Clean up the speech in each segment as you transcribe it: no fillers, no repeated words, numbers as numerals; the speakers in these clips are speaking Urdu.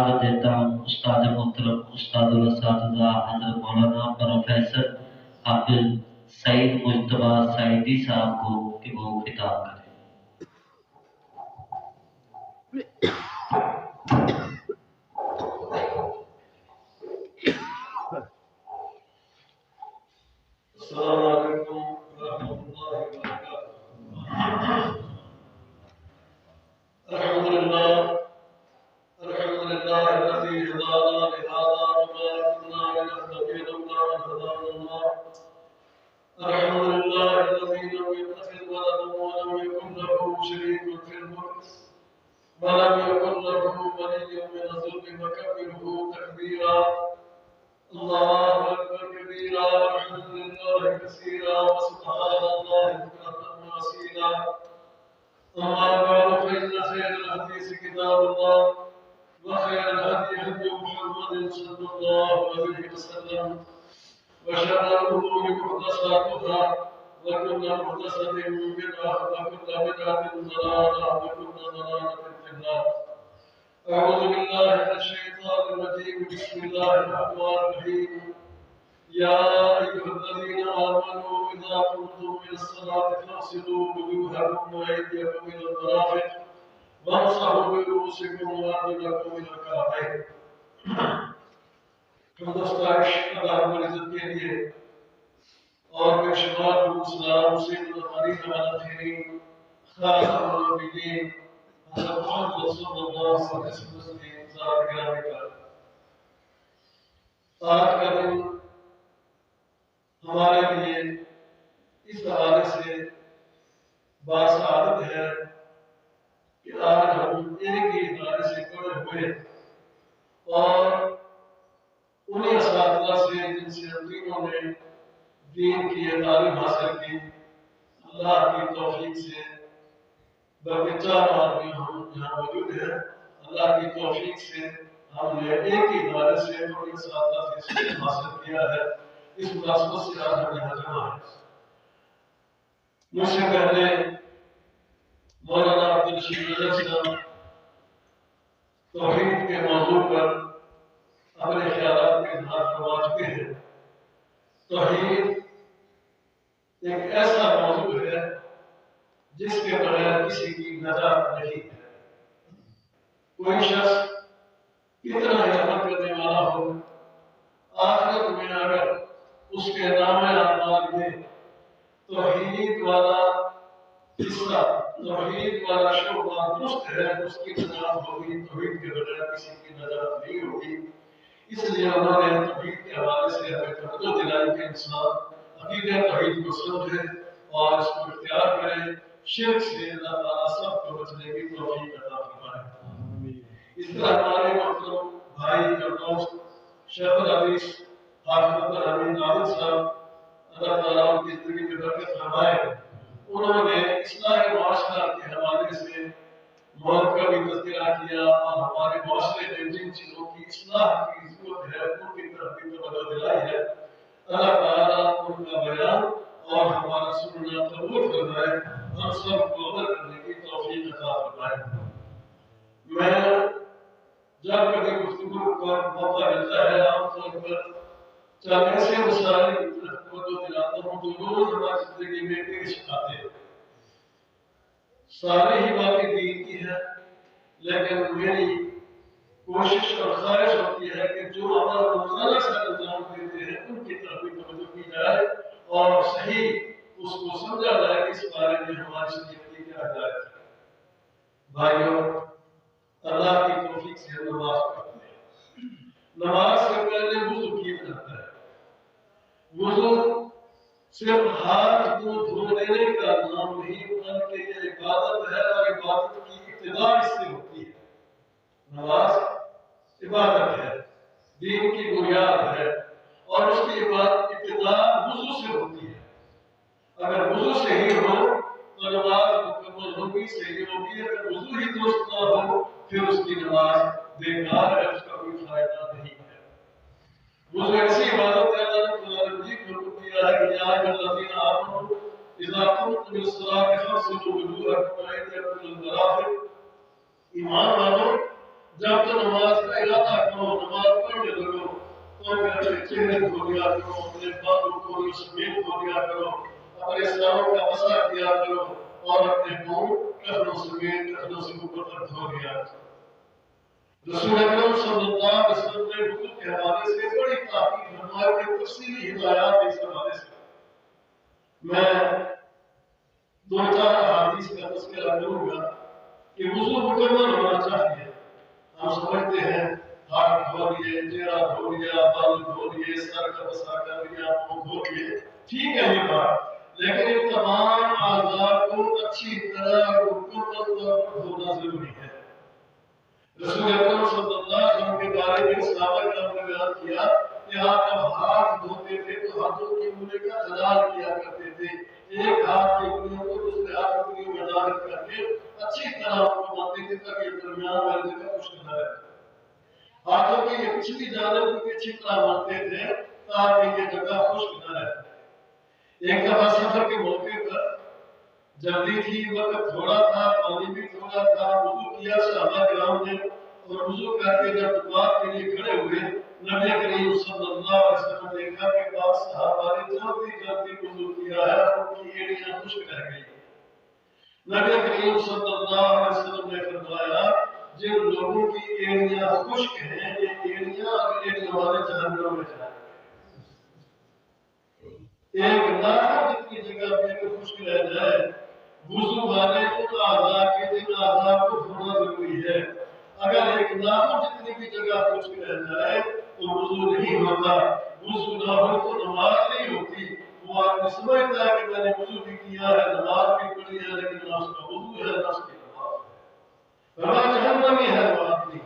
دعوت دیتا ہوں استاد محترم استاد الاساتذہ حضرت مولانا پروفیسر حافظ سعید مجتبیٰ سعیدی صاحب کو کہ وہ خطاب کریں۔ السلام علیکم ورحمۃ اللہ وبرکاتہ۔ الحمد لله الذي هدانا لهذا وما كنا لنهتدي لولا أن هدانا الله. الحمد لله الذي لم يتخذ ولدا ولم يكن له شريك في الملك ولم يكن له ولي من الذل وكبره تكبيرا. الله أكبر كبيرا والحمد لله كثيرا وسبحان الله بكرة وأصيلا. أما بعد فإن خير الحديث كتاب الله وخير الهدي هدي محمد صلى الله عليه وسلم وشر الأمور محدثاتها وكل محدثة بدعة وكل بدعة ضلالة وكل ضلالة في النار. أعوذ بالله من الشيطان الرجيم. بسم الله الرحمن الرحيم. يا أيها الذين آمنوا إذا قمتم إلى الصلاة فاغسلوا وجوهكم وأيديكم إلى المرافق وامسحوا برؤوسكم وأرجلكم إلى الكعبين. ہندوستان رب العزت کے لیے اور بے شمار سلام سید الامین والآخرین خاتم النبیین حضرت محمد صلی اللہ علیہ وسلم کی ذات گرامی پر آج کا دن ہمارے لیے اس حوالے سے باسعادت ہے کہ آج ہم ایک ہی ادارے سے جڑے ہوئے اور انہیں اساتذہ سے جن سے ہم تینوں نے دین کی تعلیم حاصل کی، اللہ کی توفیق سے بلکہ 4 آدمی ہم یہاں موجود ہیں، اللہ کی توفیق سے ہم نے ایک ہی ادارے سے انہیں اساتذہ سے علم حاصل کیا ہے۔ اس مناسبت سے آج ہم یہاں جمع ہیں۔ مجھ سے پہلے مولانا عبدالرشید رضا صاحب توحید کے موضوع پر اپنے خیالات کے اظہار فرما چکے ہیں۔ توحید ایک ایسا موضوع ہے جس کے بغیر کسی کی نجات نہیں ہے۔ کوئی شخص کتنا ہی عمل کرنے والا ہو، آخرت میں اگر اس کے نام اعمال میں توحید والا حصہ، توحید والا شعبہ درست ہے، اس کی نجات ہوگی۔ توحید کے بغیر کسی کی نجات نہیں ہوگی۔ اس لیے انہوں نے توحید کے حوالے سے ہمیں توجہ دلائی کہ انسان عقیدہ توحید کو سمجھے اور اس کو اختیار کرے، شرک سے اللہ تعالیٰ سب کو بچنے کی توفیق عطا فرمائے۔ اس طرح ہمارے محترم بھائی اور دوست شیخ الحدیث حافظ عبدالحمید عابد صاحب، اللہ تعالیٰ ان کی زندگی میں برکت فرمائے، انہوں نے اصلاح معاشرہ کے حوالے سے موت کا بھی تذکرہ کیا اور ہمارے معاشرے میں جن چیزوں کی اصلاح کی ضرورت ہے ان کی طرف بھی توجہ دلائی ہے۔ اللہ تعالیٰ ان کا بیان اور ہمارا سننا قبول فرمائے، ہم سب کو عمل کرنے کی توفیق عطا فرمائے۔ میں جب کبھی گفتگو کا موقع ملتا ہے عام طور پر چند ایسے مسائل کی طرف توجہ دلاتا ہوں جو روز ہماری زندگی میں پیش آتے ہیں۔ سارے ہی باتیں دین کی ہیں، لیکن میری کوشش اور خواہش ہوتی ہے کہ جو عمل روزانہ سے انجام دیتے ہیں ان کی طرف بھی توجہ کی جائے اور صحیح اس کو سمجھا جائے کہ اس بارے میں ہماری شریعت کی کیا ہدایت ہے۔ بھائیوں، اللہ کی توفیق سے ہم نماز پڑھتے ہیں۔ نماز سے پہلے وضو کیا جاتا ہے۔ وضو صرف ہاتھ کو دھو لینے کا نام نہیں بلکہ یہ عبادت ہے اور عبادت کی ابتدا اس سے ہوتی ہے۔ نماز عبادت ہے، دین کی بنیاد ہے اور اس کی ابتدا وضو سے ہوتی ہے۔ اگر وضو صحیح ہو تو نماز مکمل ہوگی، صحیح ہوگی۔ اگر وضو ہی درست نہ ہو پھر اس کی نماز بیکار ہے، اس کا کوئی فائدہ نہیں ہے۔ وضو ایسی عبادت ہے اللہ نے قرآن مجید میں حکم دیا ہے کہ یا ایھا الذین آمنوا اذا قمتم الی الصلاۃ فاغسلوا وجوہکم وایدیکم الی المرافق۔ ایمان والو، جب تو نماز کا ارادہ کرو، نماز پڑھنے لگو تو اپنے چہرے دھو لیا کرو، اپنے بازو کو سمیت دھو لیا کرو، اپنے سروں کا مسح کیا کرو اور اپنے منہ کفنوں سمیت کفنوں سے اوپر تک دھو لیا کرو۔ رسول اکرم صلی اللہ علیہ وسلم نے وضو کے حوالے سے بڑی تحقیق فرمائی کہ تفصیلی ہدایات اس حوالے سے میں دو چار احادیث کا تذکرہ کروں گا کہ وضو مکمل ہونا چاہیے۔ ہم سمجھتے ہیں ہاتھ دھو لیے، چہرہ دھو لیا، بال دھو لیے، سر کا مسح کر لیا، منہ دھو لیے، ٹھیک ہے یہ بات، لیکن ان تمام اعضاء کو اچھی طرح مکمل طور پر دھونا ضروری ہے۔ رسول اکرم صلی اللہ علیہ وسلم کے بارے میں صحابہ کرام نے بیان کیا کہ آپ جب ہاتھ دھوتے تھے تو ہاتھوں کی انگلیوں کا خلال کیا کرتے تھے، ایک ہاتھ کی انگلیوں کو دوسرے ہاتھ کی انگلیوں میں داخل کر کے اچھی طرح ان کو ملتے تھے تاکہ درمیان والی جگہ خشک نہ رہے۔ ہاتھوں کی یہ پچھلی جانب کو اچھی طرح ملتے تھے تاکہ یہ جگہ خشک نہ رہے۔ ایک دفعہ سفر کے موقع پر جلدی تھی، وقت تھوڑا تھا، پانی بھی تھوڑا تھا، وضو کیا صحابہ کرام نے اور وضو کر کے جب دعات کے لیے کھڑے ہوئے، نبی کریم صلی اللہ علیہ وسلم نے دیکھا کہ بعض صحابہ نے جلدی وضو کیا ہے اور ان کی ایڑیاں خشک رہ گئی۔ نبی کریم صلی اللہ علیہ وسلم نے فرمایا جن لوگوں کی ایڑیاں خشک ہیں یہ ایڑیاں اگر ایڑیاں والے جہنم میں جائیں گے۔ ایک لاکھ جتنی جگہ پہ خشک رہ جائے، وضو والے ان اعضاء کے جن اعضاء کو دھونا ضروری ہے، اگر ایک لاکھ جتنی بھی جگہ خشک رہ جائے تو وضو نہیں ہوتا، وضو نہ ہو تو نماز نہیں ہوتی۔ وہ آدمی سمجھتا ہے کہ میں نے وضو بھی کیا ہے، نماز بھی پڑھی ہے، لیکن نہ اس کا وضو ہے نہ اس کی نماز ہے، فرمایا جہنمی ہے وہ آدمی۔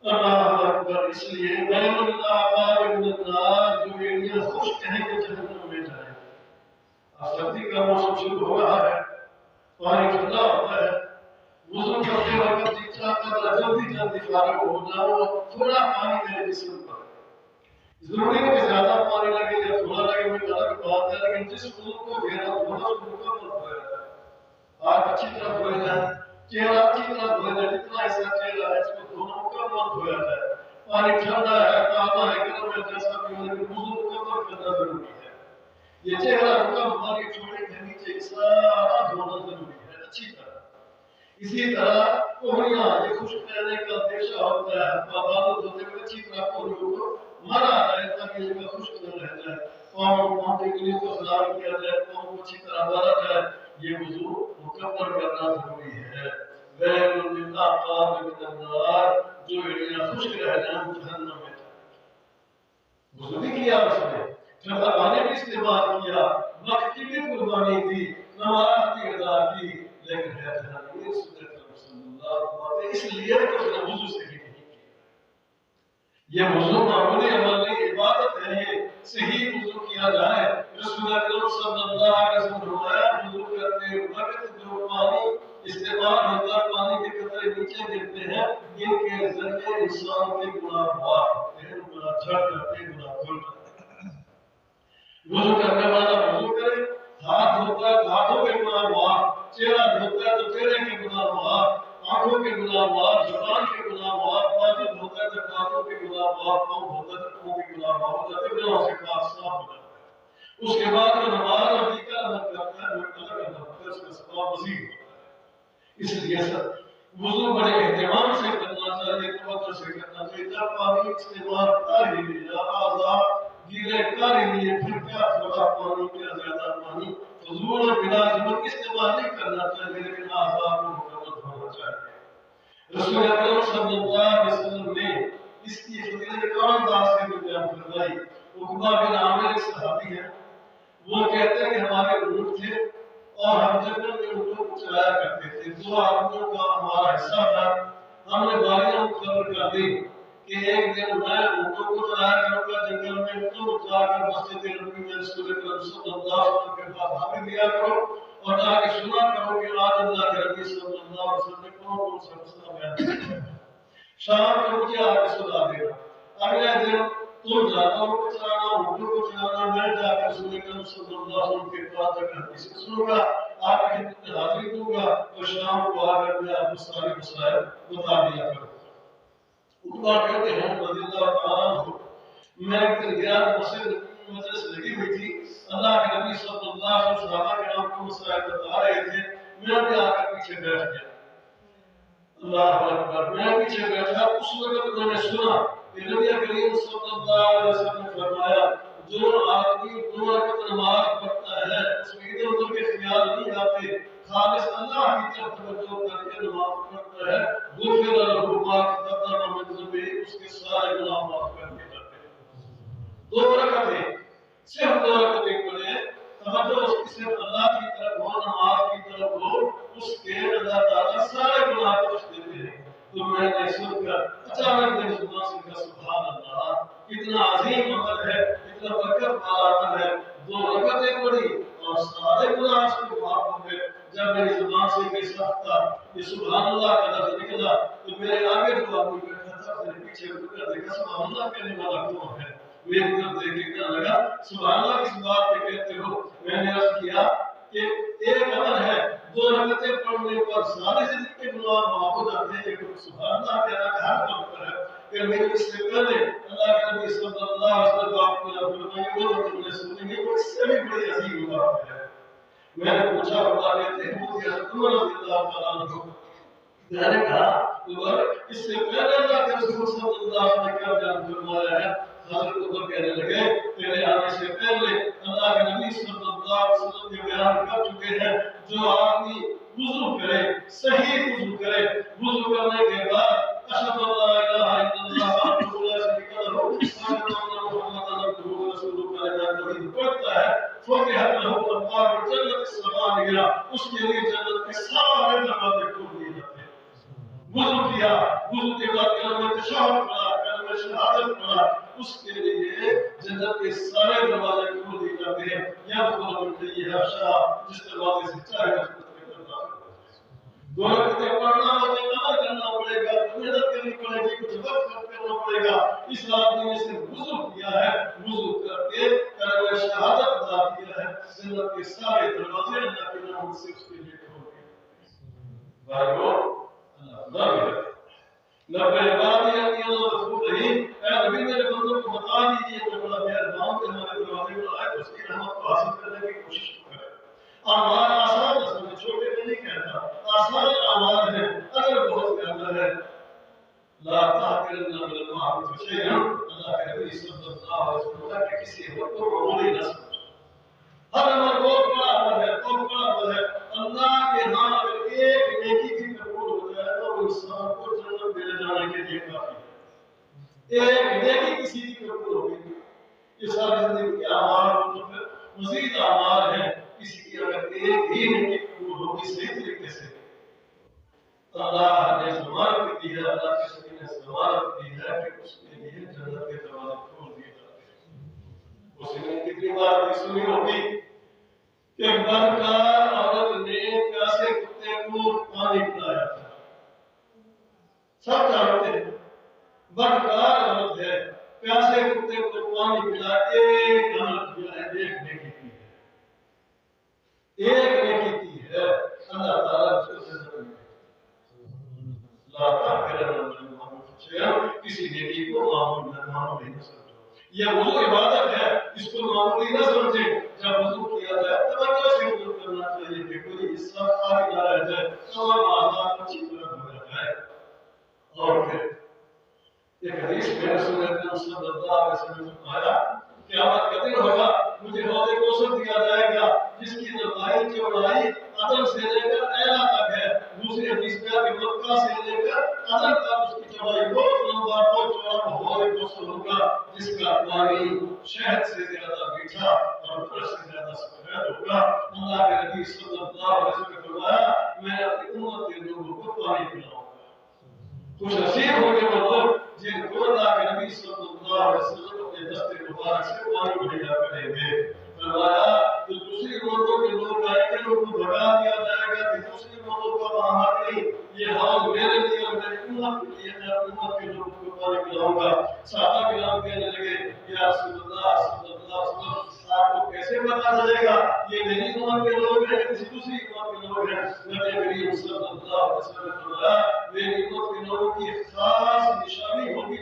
اللہ اکبر، اس لیے بین الاعضاء من النار، جو ایڑیاں خشک ہیں یہ جہنم میں جائیں۔ اب سردی کا موسم شروع ہو رہا ہے، پانی ٹھنڈا ہوتا ہے، وضو کرتے وقت جی چاہتا تھا جلدی فارغ ہو جاؤ اور تھوڑا پانی میرے جسم پر، ضروری ہے کہ زیادہ پانی لگے یا تھوڑا لگے، میں الگ بات ہے، لیکن جس وضو کو گہرا دھونا اس کو مکمل دھویا جائے، ہاتھ اچھی طرح دھوئے جائیں، چہرہ اچھی طرح دھویا جائے، جتنا حصہ چہرہ ہے اس کو دھونا مکمل دھویا جائے۔ پانی ٹھنڈا ہے، تازہ ہے، گرم ہے، جیسا بھی ہو، لیکن وضو مکمل کرنا ضروری ہے۔ یہ چہرہ ہماری چھوڑے کے نیچے سارا دھونا ضروری ہے اچھی طرح۔ اسی طرح کوہنیاں، یہ خشک رہنے کا اندیشہ ہوتا ہے، بادل دھوتے ہوئے اچھی طرح کوہنیوں کو مرا جائے تاکہ یہ خشک نہ رہ جائے، پاؤں کی انگلیوں کو خلال کیا جائے، پاؤں کو اچھی طرح مارا جائے، یہ وضو مکمل کرنا ضروری ہے۔ ویل للعقاب من النار، جو ایڑیاں خشک رہ جائیں وہ جہنم میں جائیں۔ وضو بھی کیا اس نے، پھر زبانیں بھی استعمال کیا، وقت کی بھی قربانی دی، نماز بھی ادا کی، لیکن ہے جہنمی صلی اللہ علیہ وسلم، اس لیے کہ اس نے وضو صحیح نہیں کیا۔ یہ وضو معمولی عمل نہیں، عبادت ہے، یہ صحیح وضو کیا جائے۔ رسول اکرم صلی اللہ علیہ وسلم نے فرمایا وضو کرتے وقت جو پانی استعمال ہوتا ہے، پانی کے قطرے نیچے گرتے ہیں، ان کے ذریعے انسان کے گناہ معاف ہوتے ہیں، گناہ جھڑ جاتے ہیں، گناہ دھل جاتے ہیں۔ وضو کرنے والا وضو کرے، ہاتھ دھوتا ہے تو ہاتھوں کے گناہ معاف، چہرہ دھوتا ہے تو چہرے کے گناہ معاف، آنکھوں کے گناہ معاف، زبان کے گناہ معاف، بازو دھوتا ہے تو بازو کے گناہ معاف، پاؤں دھوتا ہے تو پاؤں کے گناہ معاف ہو جاتے ہیں، گناہوں سے پاک صاف ہو جاتا ہے۔ اس کے بعد وہ نماز اور دیگر عمل کرتا ہے، وہ الگ عمل ہوتا ہے، اس کا ثواب مزید ہوتا ہے۔ اس لیے سر وضو بڑے اہتمام سے کرنا چاہیے، توجہ سے کرنا چاہیے۔ جب پانی استعمال کر ہی لیا، اعضاء گیلے کر ہی لیے، پھر کیا تھوڑا پانی کیا زیادہ پانی، فضول اور بلا ضرورت استعمال نہیں کرنا چاہیے، لیکن اعضاء کو مکمل دھونا چاہیے۔ رسول اکرم صلی اللہ علیہ وسلم نے اس کی فضیلت ایک اور انداز سے بھی بیان فرمائی۔ عقبہ بن عامر ایک صحابی ہیں، وہ کہتے ہیں کہ ہمارے اونٹ تھے اور ہم جنگل میں اونٹوں کو چلایا کرتے تھے، 2 آدمیوں کا ہمارا حصہ تھا، ہم نے باریاں مقرر کر دی کہ ایک دن میں اونٹوں کو چلایا کروں گا جنگل میں، تم جا کر مسجد نبوی میں رسول اکرم صلی اللہ علیہ وسلم کے پاس حاضری دیا کرو اور جا کے سنا کرو کہ آج اللہ کے نبی صلی اللہ علیہ وسلم نے کون سا مسئلہ بیان کیا۔ شام کو مجھے آ کے سنا دینا، اگلے دن تم جانوروں کو چلانا، اونٹوں کو چلانا، میں جا کر رسول اکرم صلی اللہ علیہ وسلم کے پاس جا کر حدیث سنوں گا، آپ کی خدمت میں حاضری دوں گا اور شام کو آ کر میں آپ کو سارے مسائل بتا دیا کروں گا۔ عقبہ کہتے ہیں رضی اللہ تعالیٰ عنہ، میں ایک دن گیا مجلس لگی ہوئی تھی، اللہ کے نبی صلی اللہ علیہ وسلم صحابہ کے نام کو مسائل بتا رہے تھے، میں بھی آ کر پیچھے بیٹھ گیا۔ اللہ اکبر، میں پیچھے بیٹھا، اس وقت میں نے سنا کہ نبی کریم صلی اللہ علیہ وسلم نے فرمایا جو آدمی 2 رکعت نماز پڑھتا ہے اس میں ادھر ادھر کے خیال نہیں آتے، خالص اللہ کی طرف توجہ کر کے نماز پڑھتا ہے، غفر له ما تقدم من ذنبه، اس کے سارے گناہ معاف کر دیے جاتے ہیں۔ 2 رکعتیں، صرف 2 رکعتیں پڑھے، توجہ اس کی صرف اللہ کی طرف ہو، نماز کی طرف ہو، اس کے اللہ تعالیٰ سارے گناہ بخش دیتے ہیں۔ تو میں نے سن کر اچانک میری زبان سے کہا سبحان اللہ، کتنا عظیم عمل ہے، کتنا برکت والا عمل ہے، 2 رکعتیں پڑھی اور سارے گناہ اس کے معاف ہو گئے۔ جب میری زبان سے یہ سخت تھا یہ سبحان اللہ کا لفظ نکلا تو میرے آگے جو آدمی بیٹھا تھا میرے پیچھے مڑ کر دیکھا سبحان اللہ کہنے والا کون ہے، میری طرف دیکھ کے کہنے لگا سبحان اللہ کس بات پہ کہتے ہو؟ میں نے عرض کیا کہ ایک عمل ہے 2 رکعتیں پڑھنے پر سارے زندگی کے گناہ معاف ہو جاتے ہیں، ایک سبحان اللہ کہنا کہ ہر وقت پر ہے۔ پھر میرے اس سے پہلے اللہ کے نبی صلی اللہ علیہ وسلم آپ کو فرمایا وہ تم نے سنیں گے، وہ اس سے بھی بڑی عظیم بات ہے۔ میں نے پوچھا اللہ کہتے ہیں مجھے عمر رضی اللہ تعالیٰ عنہ، میں نے کہا عمر اس سے پہلے اللہ کے رسول صلی اللہ علیہ وسلم نے کیا بیان فرمایا ہے؟ حضرت عمر کہنے لگے تیرے آنے سے پہلے اللہ کے نبی صلی اللہ علیہ وسلم یہ بیان کر چکے ہیں جو آدمی وضو کرے، صحیح وضو کرے، وضو کرنے کے بعد اشہد ان لا الہ الا اللہ وحدہ لا شریک لہ واشہد ان محمدا عبدہ ورسولہ کا توحید پڑھتا ہے، فتحت لہ ابواب جنت السمانیہ، اس کے لیے جنت کے سارے دروازے کھول دیے جاتے ہیں۔ وضو کیا، وضو کے بعد کلمہ تشہد پڑھا، کلمہ شہادت پڑھا، اس کے لیے جنت کے سارے دروازے کھول دیے جاتے ہیں۔ یدخل من ایہا شاء، جس دروازے سے چاہے اس کو داخل ہو۔ 2 رکعتیں پڑھنا ہوگا، عمل کرنا پڑے گا، محنت کرنی پڑے گی، کچھ وقت خرچ کرنا پڑے گا۔ اس آدمی نے صرف وضو کیا ہے، وضو کر کے کلمہ شہادت ادا کیا ہے، جنت کے سارے دروازے اللہ کے نام سے اس کے لیے کھول دیے۔ بھائیو اللہ نبے عبادی انی انا الغفور الرحیم، اے نبی میرے بندوں کو بتا دیجیے کہ بڑا مہربان کہ ہمارے دروازے پر آئے تو اس کی رحمت کو حاصل کرنے کی کوشش کرے۔ اعمال آسان اصل میں چھوٹے میں نہیں کہتا، آسان اعمال ہیں، اگر بہت زیادہ ہے۔ لا تحقرن من المعروف شیئا، اللہ کے نبی صلی اللہ علیہ وسلم کہ کسی عمل کو معمولی نہ سمجھو۔ ہر عمل بہت بڑا عمل ہے، بہت بڑا عمل ہے، اللہ کے ہاں اگر ایک نیکی بھی قبول ہو جائے تو انسان کو جنت میں لے جانے کے لیے کافی ہے۔ ایک نیکی کسی کی قبول ہو گئی، یہ ساری زندگی کے اعمال تو پھر مزید اعمال ہیں، کسی کی اگر ایک ہی نیکی قبول ہوگی صحیح طریقے سے، اللہ نے ضمانت دی ہے، اللہ کے نبی نے ضمانت دی ہے کہ اس کے لیے جنت کے دروازے کھول دیے جاتے ہیں۔ اس نے کتنی بار بھی سنی ہوگی کہ بدکار عورت نے پیاسے کتے کو پانی پلایا تھا، سب جانتے ہیں بدکار عورت ہے، پیاسے کتے کو پانی پلایا، ایک عمل کیا ہے، ایک نیکی کی ہے، ایک نیکی کی ہے، اللہ تعالیٰ اس کو جنت میں لا تحقرن من المعروف شیئا، کسی نیکی کو معمولی نہ سمجھو۔ یہ وضو عبادت ہے، اس کو معمولی نہ سمجھیں۔ جب وضو کیا جائے توجہ سے وضو کرنا چاہیے کہ کوئی حصہ خالی نہ رہ جائے، تمام اعضاء اچھی طرح دھویا جائے۔ اور پھر ایک حدیث میں رسول اکرم صلی اللہ علیہ وسلم نے فرمایا قیامت کا دن ہوگا، مجھے حوض کوثر دیا جائے گا جس کی لمبائی چوڑائی عدن سے لے کر ایلا تک ہے۔ دوسری حدیث میں کہ مکہ سے لے کر عدن تک اس کی چوڑائی بہت لمبا بہت چوڑا حوض کوثر ہوگا جس کا پانی شہد سے زیادہ میٹھا اور برف سے زیادہ سفید ہوگا۔ اللہ کے نبی صلی اللہ علیہ وسلم نے فرمایا میں اپنی امت کے لوگوں کو پانی پلاؤں گا۔ خوش نصیب ہوں گے وہ لوگ جن کو اللہ کے نبی صلی اللہ علیہ وسلم اپنے دست مبارک سے پانی مہیا کریں گے۔ فرمایا جو دوسری امتوں کے لوگ آئیں گے ان کو بھگا دیا جائے گا کہ دوسری امتوں کا وہاں نہیں، یہ حوض میرے لیے اور میری امت کے لیے، میں اپنی امت کے لوگوں کو پانی پلاؤں گا۔ صحابہ کرام کہنے لگے یا رسول اللہ صلی اللہ علیہ وسلم آپ کو کیسے پتا چلے گا یہ میری امت کے لوگ ہیں کسی دوسری امت کے لوگ ہیں؟ نبی کریم صلی اللہ علیہ وسلم نے فرمایا میری امت کے لوگوں کی خاص نشانی ہوگی